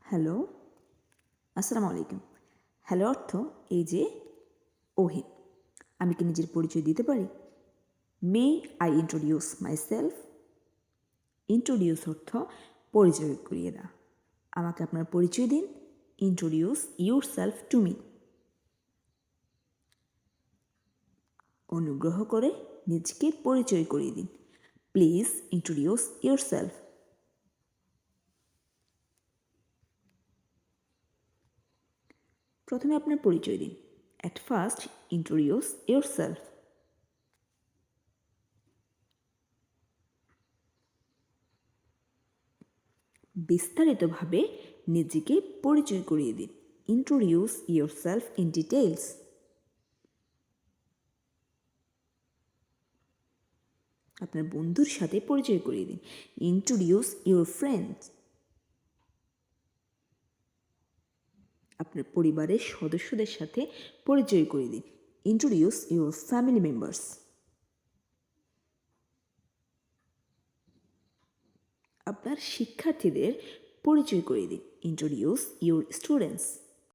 Hello, আসসালামু আলাইকুম। Hello অর্থ এই যে ওহে, আমি কি নিজের পরিচয় দিতে পারি? May I introduce myself? Introduce অর্থ পরিচয় করিয়ে দেওয়া। আমাকে আপনার পরিচয় দিন। Introduce your self to me. অনুগ্রহ করে নিজেকে পরিচয় করিয়ে দিন। Please introduce your self. প্রথমে আপনার পরিচয় দিন। At first introduce your self. বিস্তারিতভাবে নিজেকে পরিচয় করিয়ে দিন। Introduce your self in details. আপনার বন্ধুর সাথে পরিচয় করিয়ে দিন। Introduce your friends. আপনার পরিবারের সদস্যদের সাথে পরিচয় করিয়ে দিন। Introduce your family members. আপনার শিক্ষার্থীদের পরিচয় করিয়ে দিন। Introduce your students.